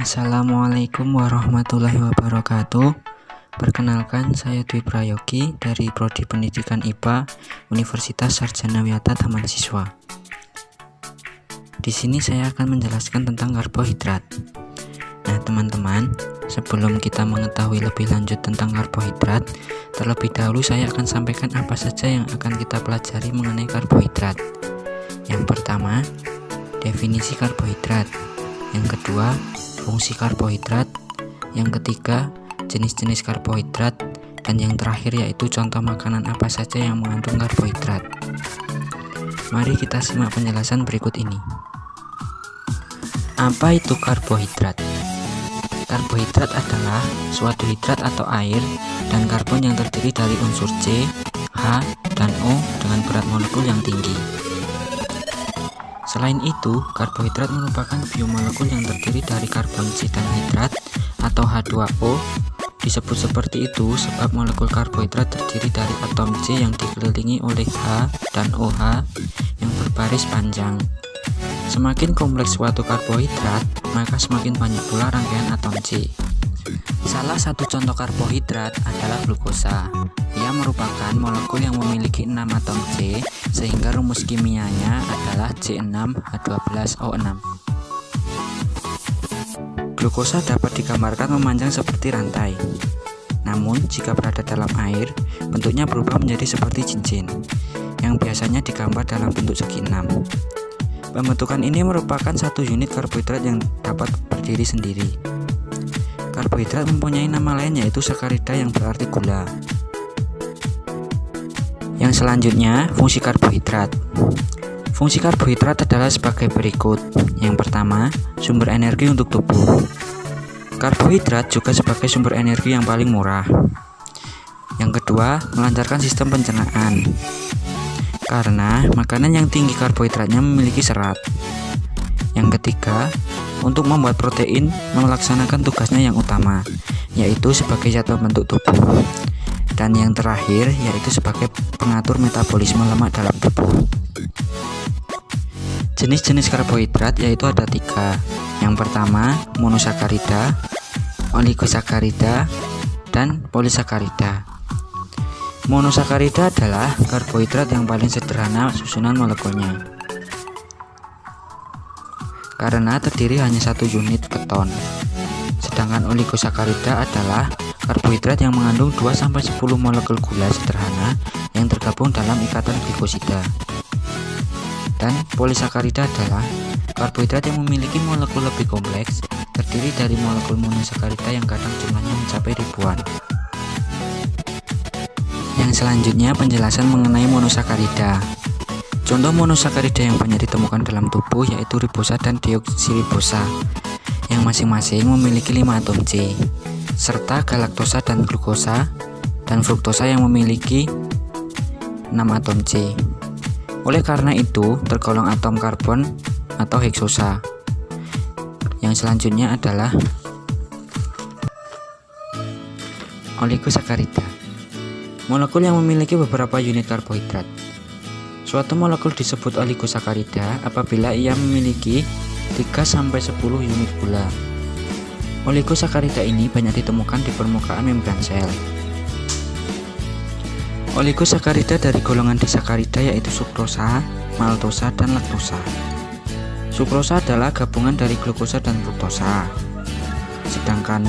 Assalamualaikum warahmatullahi wabarakatuh. Perkenalkan, saya Dwi Prayogi dari Prodi Pendidikan IPA Universitas Sarjana Wiyata Taman Siswa. Di sini saya akan menjelaskan tentang karbohidrat. Nah, teman-teman, sebelum kita mengetahui lebih lanjut tentang karbohidrat, terlebih dahulu saya akan sampaikan apa saja yang akan kita pelajari mengenai karbohidrat. Yang pertama, definisi karbohidrat. Yang kedua, fungsi karbohidrat. Yang ketiga, jenis-jenis karbohidrat. Dan yang terakhir yaitu contoh makanan apa saja yang mengandung karbohidrat. Mari kita simak penjelasan berikut ini. Apa itu karbohidrat? Karbohidrat adalah suatu hidrat atau air dan karbon yang terdiri dari unsur C, H, dan O dengan berat molekul yang tinggi. Selain itu, karbohidrat merupakan biomolekul yang terdiri dari karbon C dan hidrat atau H2O. Disebut seperti itu sebab molekul karbohidrat terdiri dari atom C yang dikelilingi oleh H dan OH yang berbaris panjang. Semakin kompleks suatu karbohidrat, maka semakin banyak pula rangkaian atom C. Salah satu contoh karbohidrat adalah glukosa. Ia merupakan molekul yang memiliki 6 atom C, sehingga rumus kimianya adalah C6H12O6. Glukosa dapat digambarkan memanjang seperti rantai. Namun, jika berada dalam air, bentuknya berubah menjadi seperti cincin, yang biasanya digambar dalam bentuk segi 6. Pembentukan ini merupakan satu unit karbohidrat yang dapat berdiri sendiri. Karbohidrat mempunyai nama lain yaitu sakarida yang berarti gula. Yang selanjutnya, fungsi karbohidrat. Fungsi karbohidrat adalah sebagai berikut. Yang pertama, sumber energi untuk tubuh. Karbohidrat juga sebagai sumber energi yang paling murah. Yang kedua, melancarkan sistem pencernaan. Karena makanan yang tinggi karbohidratnya memiliki serat. Yang ketiga, untuk membuat protein melaksanakan tugasnya yang utama, yaitu sebagai zat pembentuk tubuh. Dan yang terakhir yaitu sebagai pengatur metabolisme lemak dalam tubuh. Jenis-jenis karbohidrat yaitu ada 3. Yang pertama, monosakarida, oligosakarida, dan polisakarida. Monosakarida adalah karbohidrat yang paling sederhana susunan molekulnya, karena terdiri hanya satu unit keton. Sedangkan oligosakarida adalah karbohidrat yang mengandung 2-10 molekul gula sederhana yang tergabung dalam ikatan glikosida. Dan polisakarida adalah karbohidrat yang memiliki molekul lebih kompleks, terdiri dari molekul monosakarida yang kadang jumlahnya mencapai ribuan. Yang selanjutnya, penjelasan mengenai monosakarida. Contoh monosakarida yang banyak ditemukan dalam tubuh yaitu ribosa dan deoksiribosa, yang masing-masing memiliki 5 atom C, serta galaktosa dan glukosa, dan fruktosa yang memiliki 6 atom C. Oleh karena itu, tergolong atom karbon atau heksosa. Yang selanjutnya adalah oligosakarida. Molekul yang memiliki beberapa unit karbohidrat. Suatu molekul disebut oligosakarida apabila ia memiliki 3-10 unit gula. Oligosakarida ini banyak ditemukan di permukaan membran sel. Oligosakarida dari golongan disakarida yaitu sukrosa, maltosa, dan laktosa. Sukrosa adalah gabungan dari glukosa dan fruktosa. Sedangkan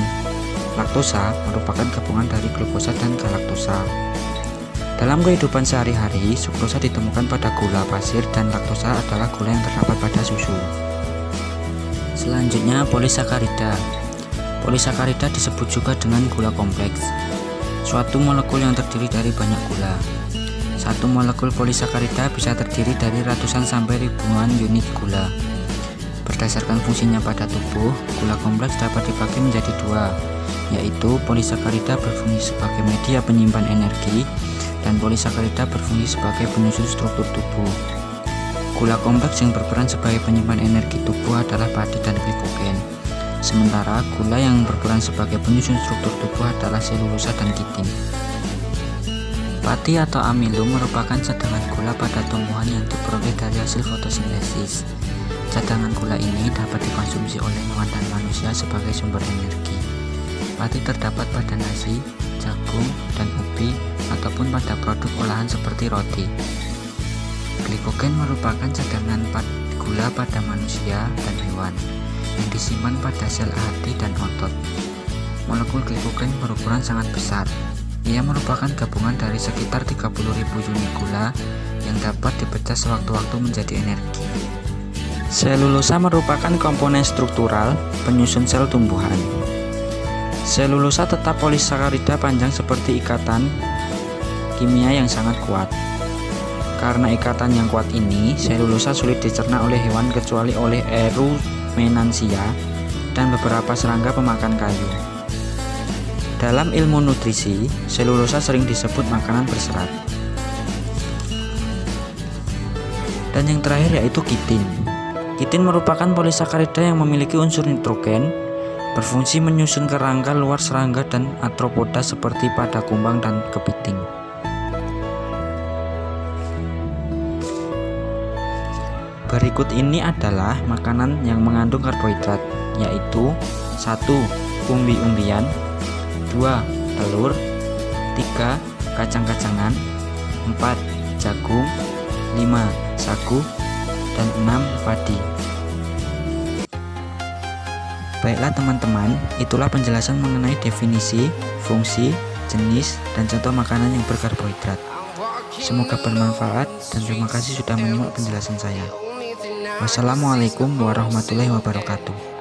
laktosa merupakan gabungan dari glukosa dan galaktosa. Dalam kehidupan sehari-hari, sukrosa ditemukan pada gula pasir dan laktosa adalah gula yang terdapat pada susu. Selanjutnya, polisakarida. Polisakarida disebut juga dengan gula kompleks. Suatu molekul yang terdiri dari banyak gula. Satu molekul polisakarida bisa terdiri dari ratusan sampai ribuan unit gula. Berdasarkan fungsinya pada tubuh, gula kompleks dapat dibagi menjadi 2, yaitu polisakarida berfungsi sebagai media penyimpan energi dan polisakarida berfungsi sebagai penyusun struktur tubuh. Gula kompleks yang berperan sebagai penyimpan energi tubuh adalah padi dan glikogen. Sementara gula yang berperan sebagai penyusun struktur tubuh adalah selulosa dan kitin. Pati atau amilum merupakan cadangan gula pada tumbuhan yang diperoleh dari hasil fotosintesis. Cadangan gula ini dapat dikonsumsi oleh hewan dan manusia sebagai sumber energi. Pati terdapat pada nasi, jagung, dan ubi, ataupun pada produk olahan seperti roti. Glikogen merupakan cadangan gula pada manusia dan hewan, yang disimpan pada sel hati dan otot. Molekul glikogen berukuran sangat besar. Ia merupakan gabungan dari sekitar 30.000 unit gula yang dapat dipecah sewaktu-waktu menjadi energi. Selulosa merupakan komponen struktural penyusun sel tumbuhan. Selulosa tetap polisakarida panjang seperti ikatan kimia yang sangat kuat. Karena ikatan yang kuat ini, selulosa sulit dicerna oleh hewan kecuali oleh Erumenansia dan beberapa serangga pemakan kayu. Dalam ilmu nutrisi, selulosa sering disebut makanan berserat. Dan yang terakhir yaitu kitin. Kitin merupakan polisakarida yang memiliki unsur nitrogen, berfungsi menyusun kerangka luar serangga dan arthropoda seperti pada kumbang dan kepiting. Berikut ini adalah makanan yang mengandung karbohidrat, yaitu 1. Umbi-umbian, 2. Telur, 3. Kacang-kacangan, 4. Jagung, 5. Sagu, dan 6. Padi. Baiklah teman-teman, itulah penjelasan mengenai definisi, fungsi, jenis, dan contoh makanan yang berkarbohidrat. Semoga bermanfaat dan terima kasih sudah menyimak penjelasan saya. Wassalamualaikum warahmatullahi wabarakatuh.